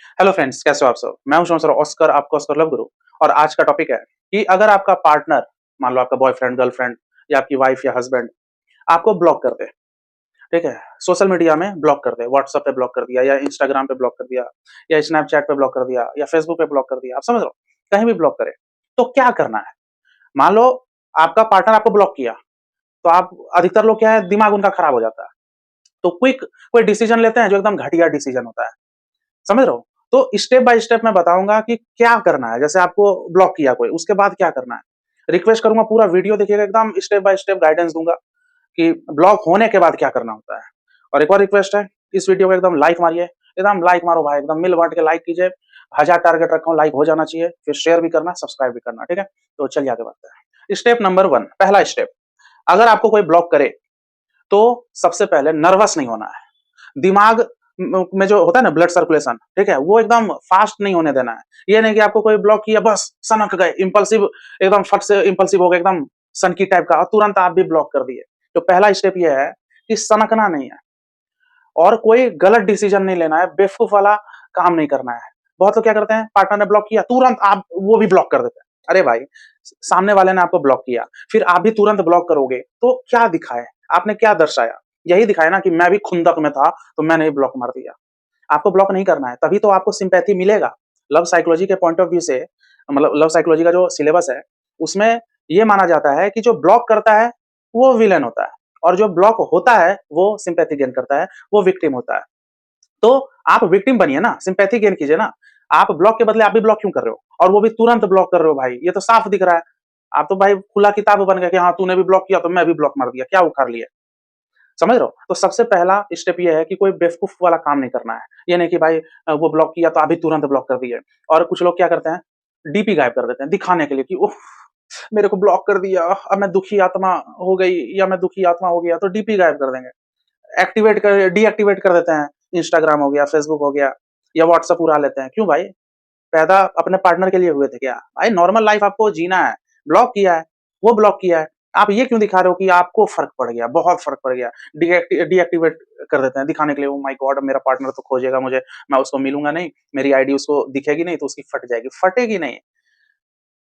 Hello friends, कैसे हो आप सब? मैं हूं सर ऑस्कर, आपका ऑस्कर लव गुरु। और आज का टॉपिक है कि अगर आपका पार्टनर, मान लो आपका बॉयफ्रेंड, गर्लफ्रेंड या आपकी वाइफ या हस्बैंड आपको ब्लॉक कर दे, ठीक है? सोशल मीडिया में ब्लॉक कर दे, व्हाट्सएप पे ब्लॉक कर दिया या इंस्टाग्राम पे ब्लॉक कर दिया या स्नैपचैट पे ब्लॉक कर दिया या फेसबुक पे ब्लॉक कर दिया, आप समझ रहे हो? कहीं भी ब्लॉक करे, तो क्या करना है? मान लो आपका पार्टनर आपको ब्लॉक किया, तो आप अधिकतर लोग क्या है, दिमाग उनका खराब हो जाता है। तो क्विक कोई डिसीजन लेते हैं जो एकदम घटिया डिसीजन होता है। समझ रहे हो? तो स्टेप बाय स्टेप मैं बताऊँगा कि क्या करना है। जैसे आपको ब्लॉक किया कोई, उसके बाद क्या करना है। रिक्वेस्ट करूँगा पूरा वीडियो देखिएगा, एकदम स्टेप बाय स्टेप गाइडेंस दूँगा कि ब्लॉक होने के बाद क्या करना होता है। और एक और रिक्वेस्ट है, इस वीडियो को एकदम लाइक मारिए, एकदम लाइक मारो भाई, एकदम मिल बाँट के लाइक कीजिए। 1000 टारगेट रखा हूँ, लाइक हो जाना चाहिए, फिर शेयर भी करना, सब्सक्राइब भी करना, ठीक है? तो चलिए आगे बढ़ते हैं। स्टेप नंबर 1, पहला स्टेप, अगर आपको कोई ब्लॉक करे, तो सबसे पहले नर्वस नहीं होना है। दिमाग में जो होता है ना ब्लड सर्कुलेशन, ठीक है, वो एकदम फास्ट नहीं होने देना है। ये नहीं कि आपको कोई ब्लॉक किया, बस सनक गए, इंपल्सिव, एकदम फट से इंपल्सिव हो गए, एकदम सनकी टाइप का, और तुरंत आप भी ब्लॉक कर दिए। तो पहला स्टेप ये है कि सनकना नहीं है और कोई गलत डिसीजन नहीं लेना है, बेवकूफ वाला काम नहीं करना है। बहुत लोग क्या करते हैं, पार्टनर ने ब्लॉक किया, तुरंत आप वो भी ब्लॉक कर देते हैं। अरे भाई, सामने वाले ने आपको ब्लॉक किया, फिर आप भी तुरंत ब्लॉक करोगे, तो क्या दिखाए? आपने क्या दर्शाया? यही दिखाया ना कि मैं भी खुंदक में था, तो मैंने भी ब्लॉक मार दिया। आपको ब्लॉक नहीं करना है, तभी तो आपको सिंपैथी मिलेगा। लव साइकोलॉजी के पॉइंट ऑफ व्यू से, मतलब लव साइकोलॉजी का जो सिलेबस है, उसमें ये माना जाता है कि जो ब्लॉक करता है, वो विलेन होता है, और जो ब्लॉक होता है, वो सिंपैथी गेन करता है, वो विक्टिम होता है। तो आप विक्टिम बनिए ना, सिंपैथी गेन कीजिए ना। आप ब्लॉक के बदले आप भी ब्लॉक क्यों कर रहे हो? और वो भी तुरंत ब्लॉक कर रहे हो भाई, ये तो साफ दिख रहा है। आप तो भाई खुला किताब बन गया कि हाँ, तूने भी ब्लॉक किया तो मैं भी ब्लॉक मार दिया, क्या उखाड़ लिया? समझ रहे हो? तो सबसे पहला स्टेप ये है कि कोई बेवकूफ वाला काम नहीं करना है। ये नहीं कि भाई वो ब्लॉक किया तो आप भी तुरंत ब्लॉक कर दिए। और कुछ लोग क्या करते हैं, डीपी गायब कर देते हैं दिखाने के लिए कि उफ, मेरे को ब्लॉक कर दिया, अब मैं दुखी आत्मा हो गई या मैं दुखी आत्मा हो गया, तो डीपी गायब कर देंगे। एक्टिवेट कर डीएक्टिवेट कर देते हैं, इंस्टाग्राम हो गया, फेसबुक हो गया, या व्हाट्सएप उड़ा लेते हैं। क्यों भाई? पैदा अपने पार्टनर के लिए हुए थे क्या? भाई नॉर्मल लाइफ आपको जीना है, ब्लॉक किया है, वो ब्लॉक किया है। आप ये क्यों दिखा रहे हो कि आपको फ़र्क पड़ गया, बहुत फ़र्क पड़ गया? डीएक्टिवेट कर देते हैं दिखाने के लिए, ओह माय गॉड! मेरा पार्टनर तो खोजेगा मुझे, मैं उसको मिलूँगा नहीं, मेरी आईडी उसको दिखेगी नहीं तो उसकी फट जाएगी। फटेगी नहीं,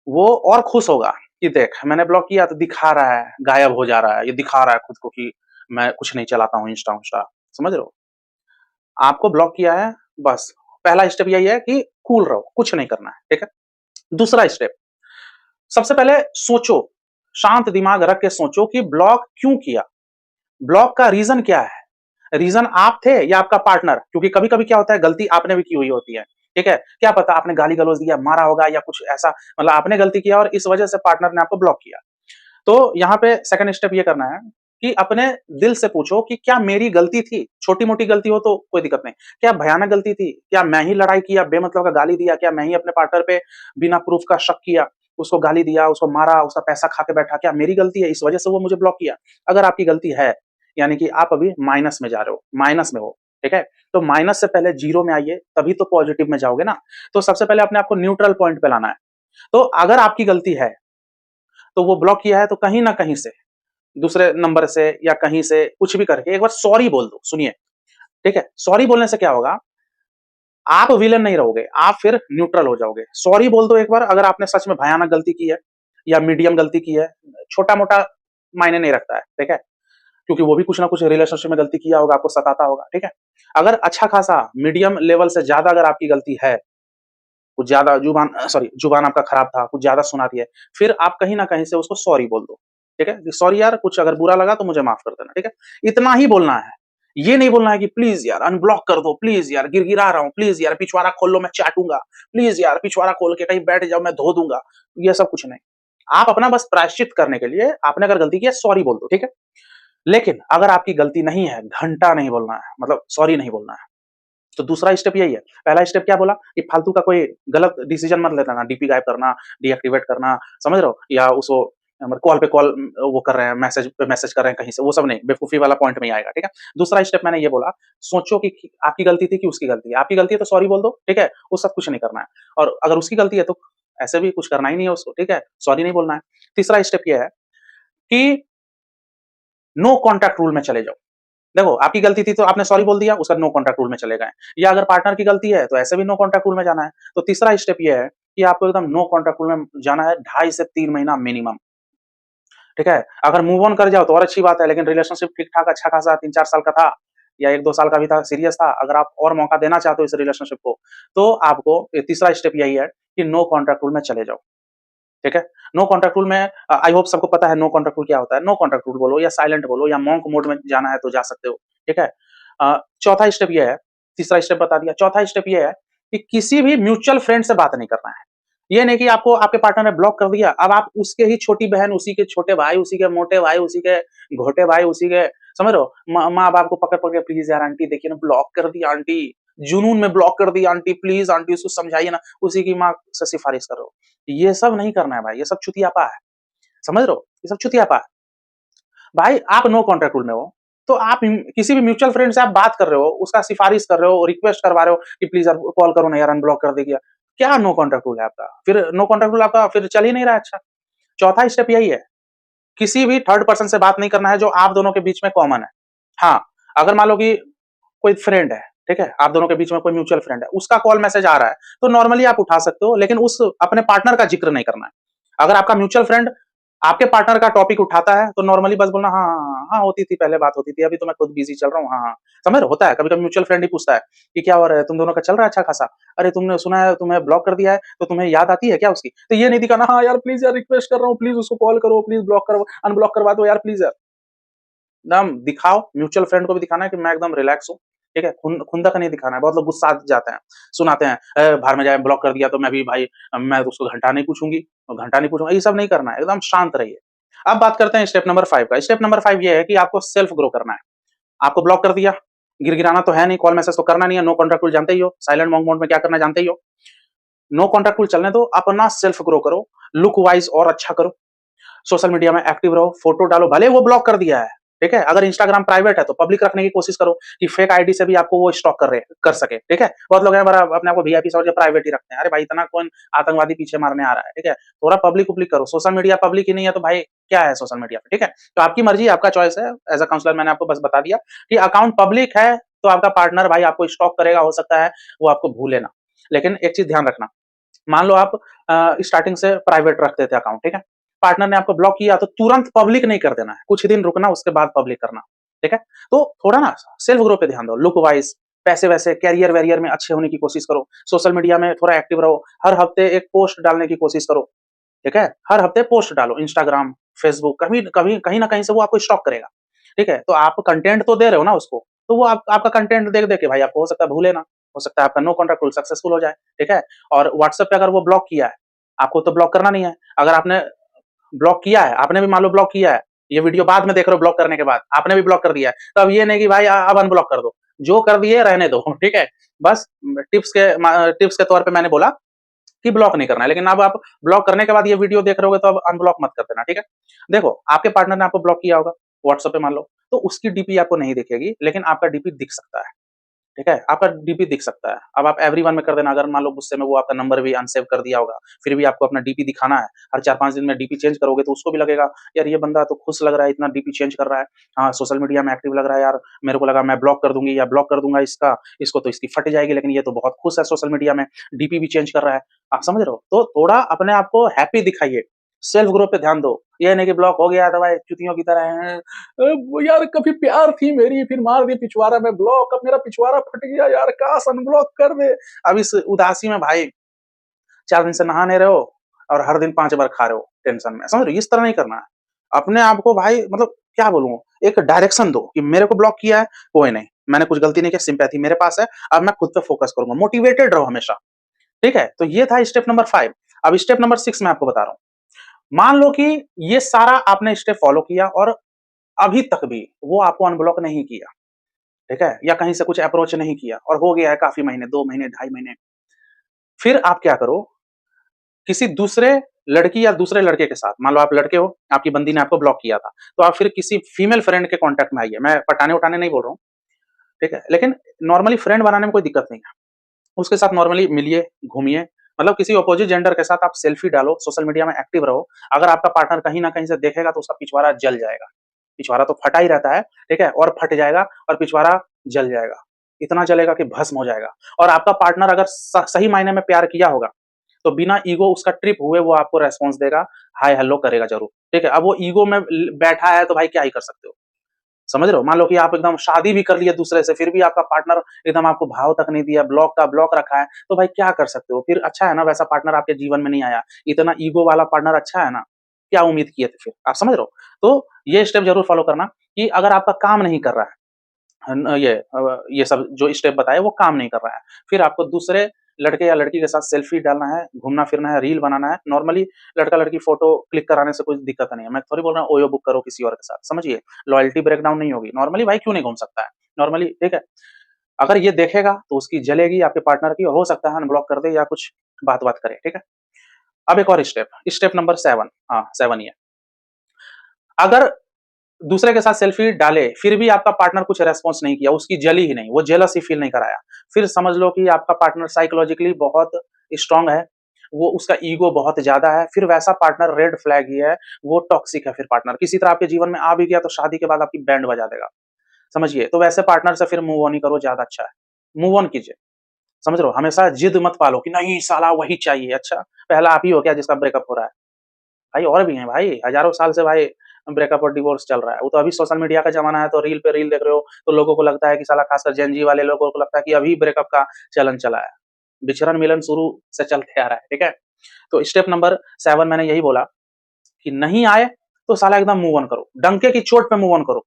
वो और खुश होगा कि देख मैंने ब्लॉक किया तो दिखा रहा है, गायब हो जा रहा है, ये दिखा रहा है खुद को कि मैं कुछ नहीं चलाता हूँ इंस्टा-विंस्टा। समझ रहे हो? आपको ब्लॉक किया है, बस पहला स्टेप यही है कि कूल रहो, कुछ नहीं करना है, ठीक है? दूसरा स्टेप, सबसे पहले सोचो, शांत दिमाग रख के सोचो कि ब्लॉक क्यों किया? ब्लॉक का रीज़न क्या है? रीज़न आप थे या आपका पार्टनर? क्योंकि कभी-कभी क्या होता है, गलती आपने भी की हुई होती है, ठीक है? क्या पता आपने गाली-गलौज दिया, मारा होगा या कुछ ऐसा, मतलब आपने गलती किया और इस वजह से पार्टनर ने आपको ब्लॉक किया। तो यहाँ पे सेकंड स्टेप ये करना है कि अपने दिल से पूछो कि क्या मेरी गलती थी? छोटी-मोटी गलती हो तो कोई दिक्कत नहीं। क्या भयानक गलती थी? क्या मैं ही लड़ाई किया, बेमतलब का गाली दिया? क्या मैं ही अपने पार्टनर पे बिना प्रूफ का शक किया, उसको गाली दिया, उसको मारा, उसका पैसा खा के बैठा? क्या मेरी गलती है? इस वजह से वो मुझे ब्लॉक किया? अगर आपकी गलती है, यानी कि आप अभी माइनस में जा रहे हो, माइनस में हो, ठीक है? तो माइनस से पहले ज़ीरो में आइए, तभी तो पॉजिटिव में जाओगे ना। तो सबसे पहले अपने आप को न्यूट्रल पॉइंट पे लाना है। तो अगर आपकी गलती है, तो वो ब्लॉक किया है तो कहीं न कहीं से, दूसरे नंबर से या कहीं से कुछ भी करके एक बार सॉरी बोल दो। सुनिए, ठीक है? सॉरी बोलने से क्या होगा, आप विलेन नहीं रहोगे, आप फिर न्यूट्रल हो जाओगे। सॉरी बोल दो एक बार, अगर आपने सच में भयानक गलती की है या मीडियम गलती की है, छोटा-मोटा मायने नहीं रखता है, ठीक है? क्योंकि वो भी कुछ ना कुछ रिलेशनशिप में गलती किया होगा, आपको सताता होगा, ठीक है? अगर अच्छा खासा मीडियम लेवल से ज़्यादा अगर आपकी गलती है, कुछ ज़्यादा जुबान आपका खराब था, कुछ ज़्यादा सुना दिया है, फिर आप कहीं न कहीं से उसको सॉरी बोल दो, ठीक है? कि सॉरी यार, कुछ अगर बुरा लगा तो मुझे माफ़ कर देना, ठीक है? इतना ही बोलना है। ये नहीं बोलना है कि प्लीज़ यार अनब्लॉक कर दो, प्लीज़ यार गिड़गिड़ा रहा हूँ, प्लीज़ यार पिछवाड़ा खोल लो मैं चाटूँगा, प्लीज़ यार पिछवाड़ा खोल के कहीं बैठ जाओ मैं धो दूँगा, ये सब कुछ नहीं। आप अपना बस प्रायश्चित करने के लिए आपने अगर गलती की है, सॉरी बोल दो, ठीक है? लेकिन अगर आपकी गलती नहीं है, घंटा नहीं बोलना है, मतलब सॉरी नहीं बोलना है। तो दूसरा स्टेप यही है। पहला स्टेप क्या बोला कि फालतू का कोई गलत डिसीजन मत लेना, डीपी गायब करना, डीएक्टिवेट करना, समझ रहे हो? या उसको मतलब कॉल पे कॉल वो कर रहे हैं, मैसेज पे मैसेज कर रहे हैं कहीं से, वो सब नहीं, बेवकूफ़ी वाला पॉइंट में ही आएगा, ठीक है? दूसरा स्टेप मैंने ये बोला, सोचो कि आपकी गलती थी कि उसकी गलती है। आपकी गलती है तो सॉरी बोल दो, ठीक है? वो सब कुछ नहीं करना है। और अगर उसकी गलती है तो ऐसे भी कुछ करना ही नहीं है उसको, ठीक है? सॉरी नहीं बोलना है। तीसरा स्टेप ये है कि नो कॉन्टैक्ट रूल में चले जाओ। देखो आपकी गलती थी तो आपने सॉरी बोल दिया, उसका नो कॉन्टैक्ट रूल में चले गए। या अगर पार्टनर की गलती है तो ऐसे भी नो कॉन्टैक्ट रूल में जाना है। तो तीसरा स्टेप ये है कि आपको एकदम नो कॉन्टैक्ट रूल में जाना है 2.5 से 3 महीना मिनिमम। ठीक है? अगर मूव ऑन कर जाओ तो और अच्छी बात है, लेकिन रिलेशनशिप ठीक-ठाक अच्छा खासा 3-4 साल का था या 1-2 साल का भी था, सीरियस था, अगर आप और मौका देना चाहते हो इस रिलेशनशिप को, तो आपको तीसरा स्टेप यही है कि नो कॉन्टैक्ट रूल में चले जाओ। ठीक है? नो कॉन्टैक्ट रूल में आई होप सबको पता है नो कॉन्टैक्ट रूल क्या होता है। नो कॉन्टैक्ट रूल बोलो या साइलेंट बोलो या मॉन्क मोड में जाना है तो जा सकते हो। ठीक है? चौथा स्टेप ये है, तीसरा स्टेप बता दिया, चौथा स्टेप ये है कि किसी भी म्यूचुअल फ्रेंड से बात नहीं करना है। ये नहीं कि आपको आपके पार्टनर ने ब्लॉक कर दिया, अब आप उसके ही छोटी बहन, उसी के छोटे भाई, उसी के मोटे भाई, उसी के घोटे भाई, उसी के समझ रहे हो? माँ-बाप को पकड़-पकड़ के प्लीज़ यार आंटी देखिए ना ब्लॉक कर दिया आंटी, जुनून में ब्लॉक कर दिया आंटी, प्लीज़ आंटी उसको समझाइए ना, उसी की माँ से सिफारिश कर रहे हो। ये सब नहीं करना है भाई, ये सब चुतियापा है, समझ रहे हो? ये सब चुतियापा है। भाई आप नो कॉन्टैक्ट रूल में हो, तो आप किसी भी म्यूचुअल फ्रेंड से आप बात कर रहे हो, उसका सिफारिश कर रहे हो, रिक्वेस्ट करवा रहे हो कि प्लीज़ यार कॉल करो ना यार अनब्लॉक कर देगी यार। क्या नो कॉन्टैक्ट रूल है आपका? फिर नो कॉन्टैक्ट रूल आपका फिर चल ही नहीं रहा है अच्छा। चौथा स्टेप यही है, किसी भी थर्ड पर्सन से बात नहीं करना है जो आप दोनों के बीच में कॉमन है। हाँ, अगर मान लो कि कोई फ्रेंड है, ठीक है? आप दोनों के बीच में कोई म्यूचुअल फ्रेंड है, उसका कॉल मैसेज आ रहा है, तो नॉर्मली आप उठा सकते हो, लेकिन उस अपने पार्टनर का ज़िक्र नहीं करना है। अगर आपका म्यूचुअल फ्रेंड आपके पार्टनर का टॉपिक उठाता है, तो नॉर्मली बस बोलना हाँ, हाँ, हाँ, हाँ, होती थी पहले बात होती थी, अभी तो मैं खुद बिज़ी चल रहा हूँ, हाँ, हाँ। समझ रहे हो? होता है, कभी-कभी म्यूचुअल फ्रेंड ही पूछता है कि क्या हो रहा है? तुम दोनों का चल रहा है अच्छा खासा? अरे तुमने सुना है तुम्हें ब्लॉक कर दिया है, तो तुम्हें याद आती है क्या उसकी? तो ये नहीं दिखाना, हाँ यार प्लीज़ यार रिक्वेस्ट कर रहा हूँ, प्लीज़ उसको कॉल करो, प्लीज़ ब्लॉक करो, अनब्लॉक करवा दो यार प्लीज़ यार। एकदम दिखाओ, म्यूचुअल फ्रेंड को भी दिखाना है कि मैं एकदम रिलैक्स हूँ, ठीक है? खुंदक नहीं दिखाना है, बहुत लोग गुस्सा जाते हैं, सुनाते हैं, भाड़ में जाए ब्लॉक कर दिया तो मैं भी भाई मैं तो उसको घंटा नहीं पूछूँगी, घंटा नहीं पूछूँगा, ये सब नहीं करना है, एकदम शांत रहिए। अब बात करते हैं स्टेप नंबर 5 का, स्टेप नंबर 5 ये है कि आपको सेल्फ ग्रो करना है। आपको ब्लॉक कर दिया, गिड़गिड़ाना तो है नहीं, कॉल मैसेज तो करना नहीं है, नो कॉन्टैक्ट रूल जानते ही हो, साइलेंट मोड मोड में क्या करना है जानते ही हो। नो कॉन्टैक्ट रूल चलने दो, अपना सेल्फ ग्रो करो, लुक वाइज़ और अच्छा करो। सोशल मीडिया में एक्टिव रहो, फोटो डालो, भले वो ब्लॉक कर दिया है, ठीक है? अगर इंस्टाग्राम प्राइवेट है तो पब्लिक रखने की कोशिश करो कि फेक आईडी से भी आपको वो स्टॉक कर सके, ठीक है? बहुत लोग हैं बड़ा अपने आप को वीआईपी समझ के प्राइवेट ही रखते हैं। अरे भाई इतना कौन आतंकवादी पीछे मारने आ रहा है, ठीक है? थोड़ा पब्लिक-वब्लिक करो, सोशल मीडिया पब्लिक ही नहीं है तो भाई क्या है सोशल मीडिया पे, ठीक है? तो आपकी मर्ज़ी, आपका चॉइस है, एज़ अ काउंसलर मैंने आपको बस बता दिया कि अकाउंट पब्लिक है तो आपका पार्टनर भाई आपको स्टॉक करेगा, हो सकता है वो आपको भूले ना। लेकिन एक चीज़ ध्यान रखना, मान लो आप स्टार्टिंग से प्राइवेट रखते थे अकाउंट, ठीक है? पार्टनर ने आपको ब्लॉक किया तो तुरंत पब्लिक नहीं कर देना है, कुछ दिन रुकना उसके बाद पब्लिक करना, ठीक है? तो थोड़ा ना सेल्फ ग्रो पे ध्यान दो, लुक वाइज़, पैसे-वैसे, करियर-वरियर में अच्छे होने की कोशिश करो, सोशल मीडिया में थोड़ा एक्टिव रहो, हर हफ्ते एक पोस्ट डालने की कोशिश करो, ठीक है? हर हफ्ते पोस्ट डालो, इंस्टाग्राम, फेसबुक, कभी कभी कहीं न कहीं से वो आपको स्टॉक करेगा, ठीक है? तो आप कंटेंट तो दे रहे हो ना उसको, तो वो आपका कंटेंट देख-देख के भाई आपको हो सकता है भूले ना, हो सकता है आपका नो कॉन्टैक्ट रूल सक्सेसफुल हो जाए, ठीक है? और व्हाट्सएप पे अगर वो ब्लॉक किया है, आपको तो ब्लॉक करना नहीं है, अगर आपने ब्लॉक किया है, आपने भी मान लो ब्लॉक किया है, ये वीडियो बाद में देख रहे हो ब्लॉक करने के बाद, आपने भी ब्लॉक कर दिया है, तो अब ये नहीं कि भाई अब अनब्लॉक कर दो, जो कर दिए रहने दो, ठीक है? बस टिप्स के तौर पे मैंने बोला कि ब्लॉक नहीं करना है, लेकिन अब आप ब्लॉक करने के बाद ये वीडियो देख रहे होगे तो अब अनब्लॉक मत कर देना, ठीक है? देखो, आपके पार्टनर ने आपको ब्लॉक किया होगा, व्हाट्सएप पे मान लो, तो उसकी डीपी आपको नहीं दिखेगी, लेकिन आपका डीपी दिख सकता है। ठीक है? आपका डीपी दिख सकता है। अब आप एवरीवन में कर देना, अगर मान लो गुस्से में वो आपका नंबर भी अनसेव कर दिया होगा, फिर भी आपको अपना डीपी दिखाना है। हर 4-5 दिन में डीपी चेंज करोगे तो उसको भी लगेगा, यार ये बंदा तो खुश लग रहा है, इतना डीपी चेंज कर रहा है। हाँ, सोशल मीडिया में एक्टिव लग रहा है यार, मेरे को लगा मैं ब्लॉक कर दूँगी या ब्लॉक कर दूँगा इसको तो इसकी फट जाएगी, लेकिन ये तो बहुत खुश है सोशल मीडिया में, डीपी भी चेंज कर रहा है। आप समझ रहे हो? तो थोड़ा अपने आप को हैप्पी दिखाइए, सेल्फ ग्रो पे ध्यान दो। ये नहीं कि ब्लॉक हो गया तो भाई चुतियों की तरह हैं, वो यार कभी प्यार थी मेरी फिर मार दी पिछवाड़ा में ब्लॉक, अब मेरा पिछवाड़ा फट गया यार काश अनब्लॉक कर दे। अब इस उदासी में भाई 4 दिन से नहा नहीं रहे हो और हर दिन 5 बार खा रहे हो टेंशन में, समझ रहे हो? इस तरह नहीं करना है। अपने आप को भाई मतलब क्या बोलूँ, एक डायरेक्शन दो कि मेरे को ब्लॉक किया है, कोई नहीं, मैंने कुछ गलती नहीं की, सिम्पैथी मेरे पास है, अब मैं खुद पे फोकस करूँगा, मोटिवेटेड रहो हमेशा, ठीक है? तो ये था स्टेप नंबर 5। अब स्टेप नंबर 6 मैं आपको बता रहा हूँ। मान लो कि ये सारा आपने स्टेप फॉलो किया और अभी तक भी वो आपको अनब्लॉक नहीं किया, ठीक है? या कहीं से कुछ अप्रोच नहीं किया और हो गया है काफ़ी महीने, 2 महीने, ढाई महीने। फिर आप क्या करो, किसी दूसरे लड़की या दूसरे लड़के के साथ, मान लो आप लड़के हो, आपकी बंदी ने आपको ब्लॉक किया था, तो आप फिर किसी फीमेल फ्रेंड के कॉन्टैक्ट में आइए। मैं पटाने-वटाने नहीं बोल रहा हूँ, ठीक है? लेकिन नॉर्मली फ्रेंड बनाने में कोई दिक्कत नहीं है। उसके साथ नॉर्मली मिलिए, घूमिए, मतलब किसी अपोज़िट जेंडर के साथ आप सेल्फी डालो, सोशल मीडिया में एक्टिव रहो। अगर आपका पार्टनर कहीं न कहीं से देखेगा तो उसका पिछवाड़ा जल जाएगा। पिछवाड़ा तो फटा ही रहता है, ठीक है? और फट जाएगा और पिछवाड़ा जल जाएगा। इतना जलेगा कि भस्म हो जाएगा। और आपका पार्टनर अगर सही मायने में प्यार किया होगा, तो बिना ईगो उसका ट्रिप हुए वो आपको रिस्पॉन्स देगा, हाय हेलो करेगा ज़रूर, ठीक है? अब वो ईगो में बैठा है तो भाई क्या ही कर सकते हो? समझ रहे हो? मान लो कि आप एकदम शादी भी कर लिए दूसरे से, फिर भी आपका पार्टनर एकदम आपको भाव तक नहीं दिया, ब्लॉक का ब्लॉक रखा है, तो भाई क्या कर सकते हो? फिर अच्छा है ना वैसा पार्टनर आपके जीवन में नहीं आया। इतना ईगो वाला पार्टनर अच्छा है ना, क्या उम्मीद किए थे फिर? आप समझ रहे हो? तो ये स्टेप ज़रूर फॉलो करना कि अगर आपका काम नहीं कर रहा है, ये सब जो स्टेप बताए वो काम नहीं कर रहा है, फिर आपको दूसरे लड़के या लड़की के साथ सेल्फी डालना है, घूमना-फिरना है, रील बनाना है। नॉर्मली लड़का-लड़की फ़ोटो क्लिक कराने से कोई दिक्कत नहीं है। मैं थोड़ी बोल रहा हूँ ओयो बुक करो किसी और के साथ, समझिए? लॉयल्टी ब्रेकडाउन नहीं होगी। नॉर्मली भाई क्यों नहीं घूम सकता है? नॉर्मली ठीक है? अगर ये देखेगा तो उसकी जलेगी आपके पार्टनर की, हो सकता है अनब्लॉक कर दे या कुछ बात-वात करे, ठीक है? अब एक और स्टेप, स्टेप नंबर 7, हाँ, 7 ही है। अगर दूसरे के साथ सेल्फी डाले, फिर भी आपका पार्टनर कुछ रिस्पॉन्स नहीं किया, उसकी जली ही नहीं, वो जेलसी फील नहीं कराया, फिर समझ लो कि आपका पार्टनर साइकोलॉजिकली बहुत स्ट्रॉन्ग है, वो उसका ईगो बहुत ज़्यादा है, फिर वैसा पार्टनर रेड फ्लैग ही है, वो टॉक्सिक है फिर पार्टनर। किसी तरह आपके जीवन में आ भी गया तो शादी के बाद आपकी बैंड बजा देगा, समझिए? तो वैसे पार्टनर से फिर मूव ऑन ही करो, ज़्यादा अच्छा है। मूव ऑन कीजिए, समझ रहे हो? हमेशा जिद मत पालो कि नहीं साला वही चाहिए, अच्छा, पहला आप ही हो क्या जिसका ब्रेकअप हो रहा है? भाई और भी हैं भाई, हज़ारों साल से भाई ब्रेकअप और डिवोर्स चल रहा है। वो तो अभी सोशल मीडिया का ज़माना है तो रील पे रील देख रहे हो, तो लोगों को लगता है कि साला खासकर जेन ज़ी वाले लोगों को लगता है कि अभी ब्रेकअप का चलन चला है। विछड़न-मिलन शुरू से चलते आ रहा है, ठीक है? तो स्टेप नंबर 7 मैंने यही बोला कि नहीं आए तो साला एकदम मूव ऑन करो। डंके की चोट पे मूव ऑन करो,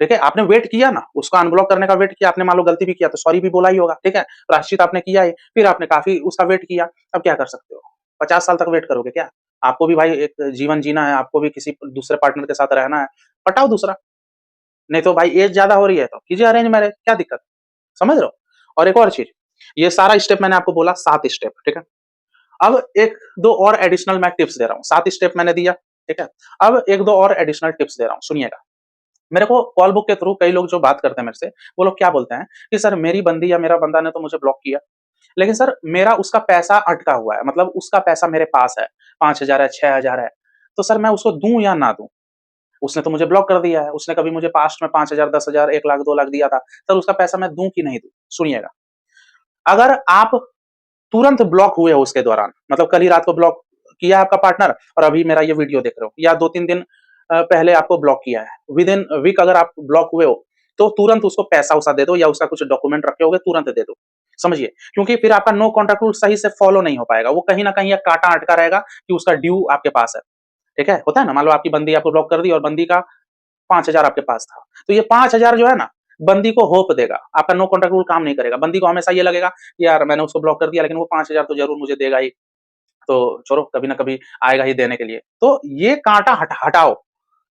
ठीक है? आपने वेट किया ना, उसको अनब्लॉक करने का वेट किया, आपने मान लो गलती भी किया तो सॉरी भी बोला ही होगा, ठीक है? प्रायश्चित आपने किया ही, फिर आपने काफ़ी उसका वेट किया, अब क्या कर सकते हो? 50 साल तक वेट करोगे क्या? आपको भी भाई एक जीवन जीना है, आपको भी किसी दूसरे पार्टनर के साथ रहना है, पटाओ दूसरा। नहीं तो भाई एज ज़्यादा हो रही है तो कीजिए अरेंज मैरेज, क्या दिक्कत? समझ रहे हो? और एक और चीज़, ये सारा स्टेप मैंने आपको बोला 7 स्टेप, ठीक है? अब 1-2 और एडिशनल मैं टिप्स दे रहा हूँ, 7 स्टेप मैंने दिया, ठीक है? अब 1-2 और एडिशनल टिप्स दे रहा हूँ, सुनिएगा। मेरे को कॉल बुक के थ्रू कई लोग जो बात करते हैं मेरे से, वो लोग क्या बोलते हैं कि सर मेरी बंदी या मेरा बंदा ने तो मुझे ब्लॉक किया, लेकिन सर मेरा उसका पैसा अटका हुआ है, मतलब उसका पैसा मेरे पास है, 5,000 है, 6,000 है, तो सर मैं उसको दूँ या ना दूँ? उसने तो मुझे ब्लॉक कर दिया है, उसने कभी मुझे पास्ट में 5,000, 10,000, 1 लाख, 2 लाख दिया था, सर उसका पैसा मैं दूँ कि नहीं दूँ? सुनिएगा, अगर आप तुरंत ब्लॉक हुए हो उसके दौरान, मतलब कल ही रात को ब्लॉक किया आपका पार्टनर और अभी मेरा ये वीडियो देख रहे हो या 2-3 दिन पहले आपको ब्लॉक किया है, विद इन वीक अगर आप ब्लॉक हुए हो, तो तुरंत उसको पैसा-वैसा दे दो या उसका कुछ डॉक्यूमेंट रखे होंगे तुरंत दे दो। समझिए, क्योंकि फिर आपका नो कॉन्टैक्ट रूल सही से फॉलो नहीं हो पाएगा, वो कहीं न कहीं एक कांटा अटका रहेगा कि उसका ड्यू आपके पास है, ठीक है? होता है ना, मान लो आपकी बंदी आपको ब्लॉक कर दी और बंदी का 5,000 आपके पास था, तो ये 5,000 जो है ना, बंदी को होप देगा, आपका नो कॉन्टैक्ट रूल काम नहीं करेगा, बंदी को हमेशा ये लगेगा कि यार मैंने उसको ब्लॉक कर दिया लेकिन वो 5,000 तो ज़रूर मुझे देगा ही, तो छोड़ो कभी ना कभी आएगा ही देने के लिए। तो ये कांटा हटाओ।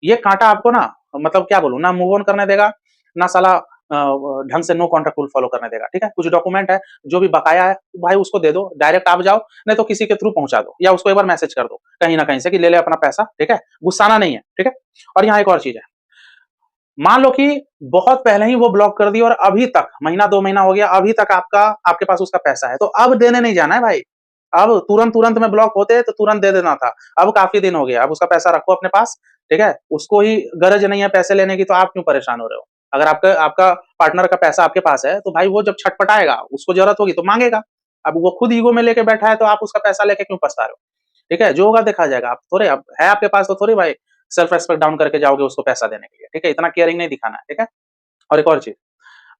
ये कांटा आपको ना मतलब क्या बोलूँ ना मूव ऑन करने देगा, ना साला ढंग से नो कॉन्टैक्ट रूल फॉलो करने देगा, ठीक है? कुछ डॉक्यूमेंट है, जो भी बकाया है, भाई उसको दे दो, डायरेक्ट आप जाओ, नहीं तो किसी के थ्रू पहुँचा दो या उसको एक बार मैसेज कर दो, कहीं न कहीं से कि ले ले अपना पैसा, ठीक है? गुस्साना नहीं है, ठीक है? और यहाँ एक और चीज़ है, मान लो कि बहुत पहले ही वो ब्लॉक कर दिया और अभी तक महीना 2 महीना हो गया, अभी तक आपके पास उसका पैसा है, तो अब देने नहीं जाना है भाई। अब तुरंत-तुरंत में ब्लॉक होते तो तुरंत दे देना था। अब काफ़ी दिन हो गया, अब उसका पैसा रखो अपने पास, ठीक है? उसको ही गरज नहीं है पैसे लेने की तो आप क्यों परेशान हो रहे हो? अगर आपका आपका पार्टनर का पैसा आपके पास है, तो भाई वो जब छटपटाएगा, उसको ज़रूरत होगी तो माँगेगा। अब वो खुद ईगो में लेके बैठा है तो आप उसका पैसा लेके क्यों पछता रहे हो? ठीक है? जो होगा देखा जाएगा। आप थोड़े अब है आपके पास तो थोड़ी भाई सेल्फ रिस्पेक्ट डाउन करके जाओगे उसको पैसा देने के लिए, ठीक है? इतना केयरिंग नहीं दिखाना है, ठीक है? और एक और चीज़,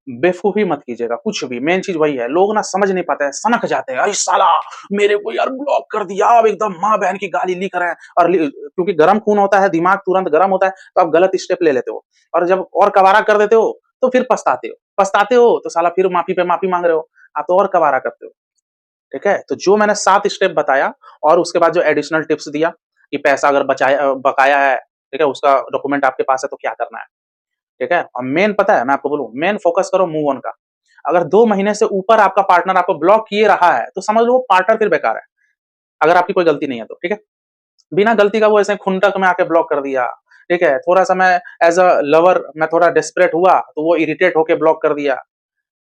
बेवकूफ़ी मत कीजिएगा, कुछ भी, मेन चीज़ वही है, लोग ना समझ नहीं पाते हैं, सनक जाते हैं, अरे साला! मेरे को यार ब्लॉक कर दिया, अब एकदम माँ-बहन की गाली लिख रहे हैं और क्योंकि गरम खून होता है, दिमाग तुरंत गरम होता है, तो आप गलत स्टेप ले लेते हो और जब और कबाड़ा कर देते हो, तो फिर पछताते हो। पछताते हो, तो साला फिर माफ़ी पे माफ़ी माँग रहे हो, आप तो और कबाड़ा करते हो, ठीक है? तो जो मैंने 7 स्टेप बताया और उसके बाद जो एडिशनल टिप्स दिया कि पैसा अगर बकाया है, ठीक है? उसका डॉक्यूमेंट आपके पास है तो क्या करना है? ठीक है? और मेन पता है मैं आपको बोलूँ, मेन फ़ोकस करो मूव ऑन का। अगर 2 महीने से ऊपर आपका पार्टनर आपको ब्लॉक किए रहा है, तो समझ लो वो पार्टनर फिर बेकार है, अगर आपकी कोई गलती नहीं है तो, ठीक है? बिना गलती का वो ऐसे खुंटक में आके ब्लॉक कर दिया, ठीक है? थोड़ा-सा मैं एज़ अ लवर मैं थोड़ा डेस्परेट हुआ, तो वो इरिटेट होके ब्लॉक कर दिया।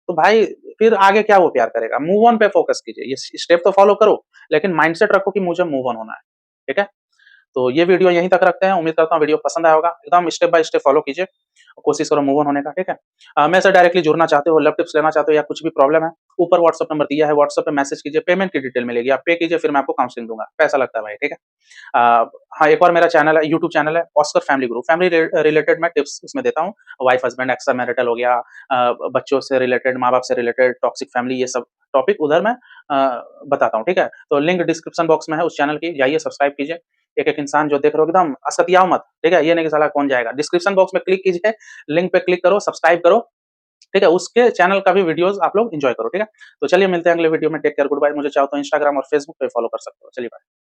तो भाई फिर आगे क्या वो प्यार करेगा? मूव ऑन पे फ़ोकस कीजिए। ये स्टेप तो फ़ॉलो करो, लेकिन माइंडसेट रखो कि मुझे मूव ऑन होना है, ठीक है? तो ये वीडियो यहीं तक रखते हैं। उम्मीद करता हूँ वीडियो पसंद आया होगा। एकदम स्टेप बाय स्टेप फॉलो कीजिए। कोशिश करो मूव ऑन होने का, ठीक है? मेरे से डायरेक्टली जुड़ना चाहते हो, लव टिप्स लेना चाहते हो या कुछ भी प्रॉब्लम है, ऊपर व्हाट्सएप नंबर दिया है, व्हाट्सएप पे मैसेज कीजिए, पेमेंट की डिटेल मिलेगी, आप पे कीजिए, फिर मैं आपको काउंसलिंग दूँगा। पैसा लगता है भाई, ठीक है? हाँ, एक और मेरा चैनल है, यूट्यूब चैनल है, Oscar family group. Family related मैं टिप्स उसमें देता हूँ। वाइफ, हस्बैंड, एक्स्ट्रा मैरिटल हो गया, बच्चों से रिलेटेड, माँ-बाप से रिलेटेड, टॉक्सिक फैमिली, ये सब टॉपिक उधर मैं बताता हूँ, ठीक है? तो लिंक डिस्क्रिप्शन बॉक्स में है उस चैनल की, जाइए सब्सक्राइब कीजिए। एक-एक इंसान जो देख रहे हो एकदम असतियाओ मत, ठीक है? ये नहीं कि साला कौन जाएगा? डिस्क्रिप्शन बॉक्स में क्लिक कीजिए, लिंक पे क्लिक करो, सब्सक्राइब करो, ठीक है? उसके चैनल का भी वीडियोज़ आप लोग एन्जॉय करो, ठीक है? तो चलिए मिलते हैं अगले वीडियो में। Take care, goodbye. मुझे चाहो तो इंस्टाग्राम और फेसबुक पे फॉलो कर सकते हो। चलिए बाय।